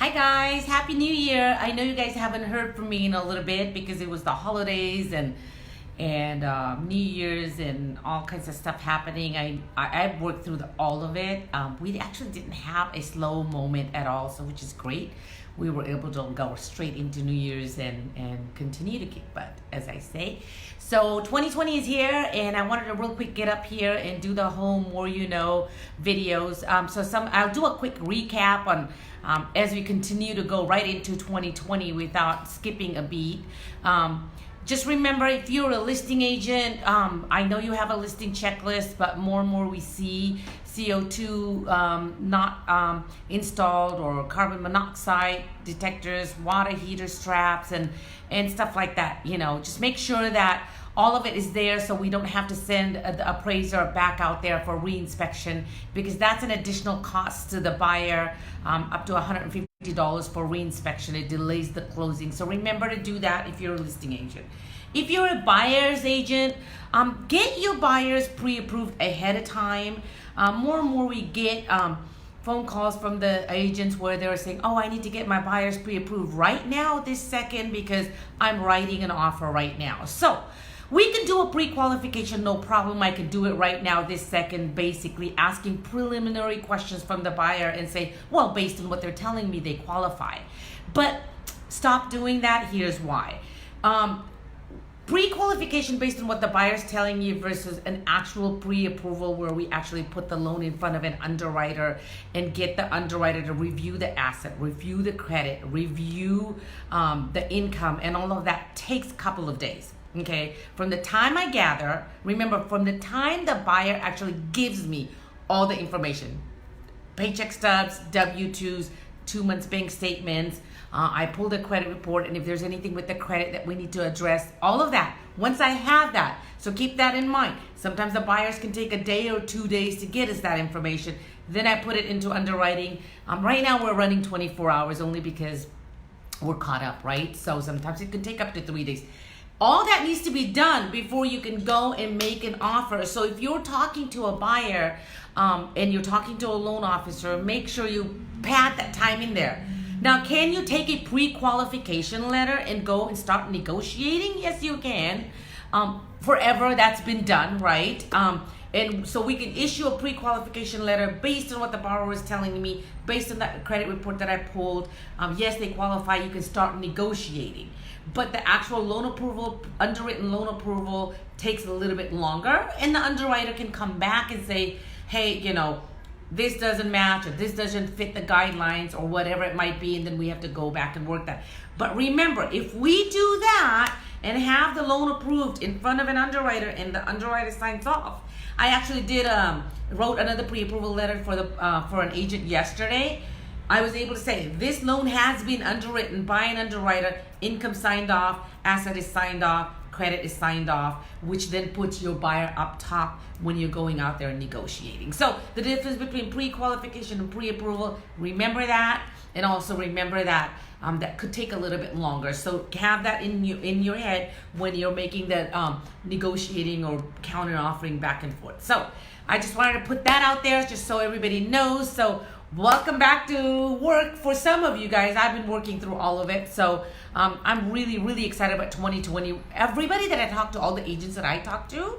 Hi guys, Happy New Year. I know you guys haven't heard from me in a little bit because it was the holidays and New Year's and all kinds of stuff happening. I worked through all of it. We actually didn't have a slow moment at all, so which is great. We were able to go straight into New Year's and continue to kick butt, as I say. So 2020 is here, and I wanted to real quick get up here and do the whole More You Know videos. I'll do a quick recap on as we continue to go right into 2020 without skipping a beat. Just remember, if you're a listing agent, I know you have a listing checklist, but more and more we see CO2 not installed, or carbon monoxide detectors, water heater straps, and stuff like that. You know, just make sure that all of it is there so we don't have to send the appraiser back out there for reinspection, because that's an additional cost to the buyer, up to $150 for reinspection. It delays the closing. So remember to do that if you're a listing agent. If you're a buyer's agent, get your buyers pre-approved ahead of time. More and more we get phone calls from the agents where they're saying, oh, I need to get my buyers pre-approved right now, this second, because I'm writing an offer right now. So we can do a pre-qualification, no problem. I can do it right now, this second, basically asking preliminary questions from the buyer and say, well, based on what they're telling me, they qualify. But stop doing that. Here's why. Pre-qualification based on what the buyer's telling you versus an actual pre-approval where we actually put the loan in front of an underwriter and get the underwriter to review the asset, review the credit, review the income, and all of that takes a couple of days. Okay, from the time I gather, remember, from the time the buyer actually gives me all the information, paycheck stubs, W-2s, 2 months bank statements, I pull the credit report, and if there's anything with the credit that we need to address, all of that, once I have that, so keep that in mind. Sometimes the buyers can take a day or 2 days to get us that information. Then I put it into underwriting. Right now we're running 24 hours only because we're caught up, right? So sometimes it could take up to 3 days. All that needs to be done before you can go and make an offer. So if you're talking to a buyer and you're talking to a loan officer, make sure you pad that time in there. Now, can you take a pre-qualification letter and go and start negotiating? Yes, you can. Forever, that's been done, right? And so we can issue a pre-qualification letter based on what the borrower is telling me, based on that credit report that I pulled. Yes, they qualify. You can start negotiating. But the actual loan approval, underwritten loan approval, takes a little bit longer. And the underwriter can come back and say, hey, you know, this doesn't match, or this doesn't fit the guidelines, or whatever it might be, and then we have to go back and work that. But remember, if we do that and have the loan approved in front of an underwriter and the underwriter signs off, I actually wrote another pre-approval letter for an agent yesterday. I was able to say, this loan has been underwritten by an underwriter, income signed off, asset is signed off, credit is signed off, which then puts your buyer up top when you're going out there and negotiating. So the difference between pre-qualification and pre-approval, remember that, and also remember that that could take a little bit longer. So have that in your head when you're making the negotiating or counter offering back and forth. So I just wanted to put that out there just so everybody knows. So welcome back to work for some of you guys. I've been working through all of it. So I'm really, really excited about 2020. Everybody that I talk to, all the agents that I talk to,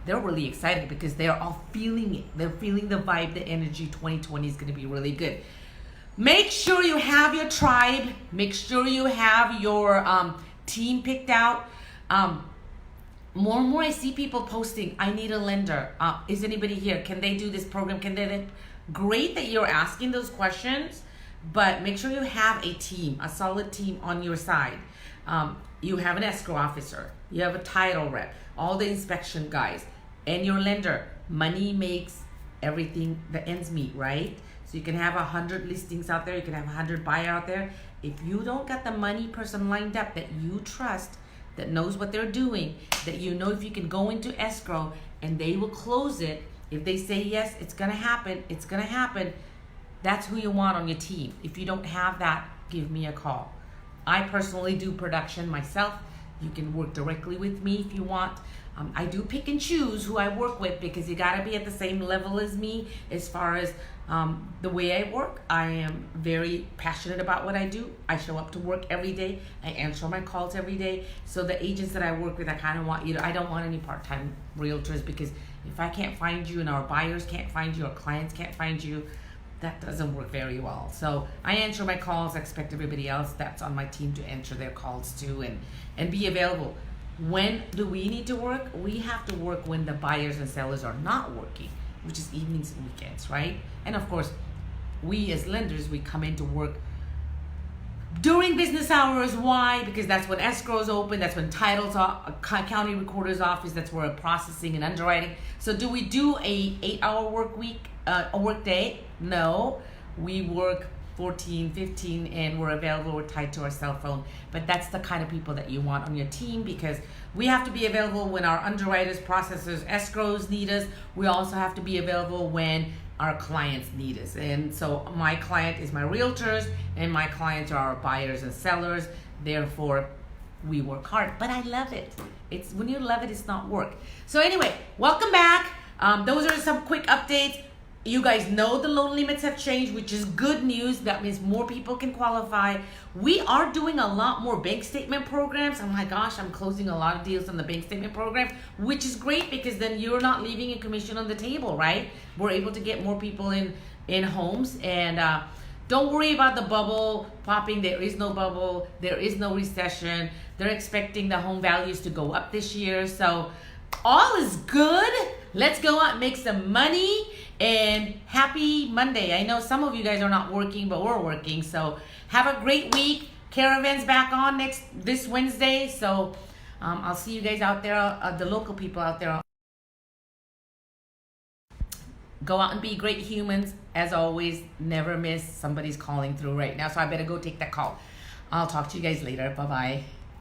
they're really excited because they're all feeling it. They're feeling the vibe, the energy. 2020 is going to be really good. Make sure you have your tribe. Make sure you have your team picked out. More and more I see people posting, I need a lender. Is anybody here? Can they do this program? Can they? Great that you're asking those questions, but make sure you have a team, a solid team on your side. You have an escrow officer, you have a title rep, all the inspection guys, and your lender. Money makes everything, the ends meet, right? So you can have 100 listings out there, you can have 100 buyers out there. If you don't got the money person lined up that you trust, that knows what they're doing, that you know if you can go into escrow and they will close it, if they say yes, it's gonna happen, it's gonna happen, that's who you want on your team. If you don't have that, give me a call. I personally do production myself. You can work directly with me if you want. I do pick and choose who I work with because you gotta be at the same level as me as far as the way I work. I am very passionate about what I do. I show up to work every day. I answer my calls every day. So the agents that I work with, I kind of want you to, I don't want any part-time realtors, because if I can't find you and our buyers can't find you, our clients can't find you, that doesn't work very well. So I answer my calls. I expect everybody else that's on my team to answer their calls too, and be available. When do we need to work? We have to work when the buyers and sellers are not working, which is evenings and weekends, right? And of course, we as lenders, we come into work during business hours. Why? Because that's when escrow is open, that's when titles are, county recorder's office, that's where processing and underwriting. So do we do a 8-hour work week, a work day? No, we work 14, 15, and we're available, we're tied to our cell phone. But that's the kind of people that you want on your team, because we have to be available when our underwriters, processors, escrows need us. We also have to be available when our clients need us. And so my client is my realtors, and my clients are our buyers and sellers. Therefore, we work hard, but I love it. It's when you love it, it's not work. So anyway, welcome back. Those are some quick updates. You guys know the loan limits have changed, which is good news. That means more people can qualify. We are doing a lot more bank statement programs. Oh my gosh, I'm closing a lot of deals on the bank statement program, which is great, because then you're not leaving a commission on the table, right? We're able to get more people in homes. And don't worry about the bubble popping. There is no bubble. There is no recession. They're expecting the home values to go up this year. So all is good. Let's go out and make some money. And happy Monday. I know some of you guys are not working, but we're working. So have a great week. Caravan's back on this Wednesday. So I'll see you guys out there, the local people out there. Go out and be great humans. As always, never miss. Somebody's calling through right now, so I better go take that call. I'll talk to you guys later. Bye-bye.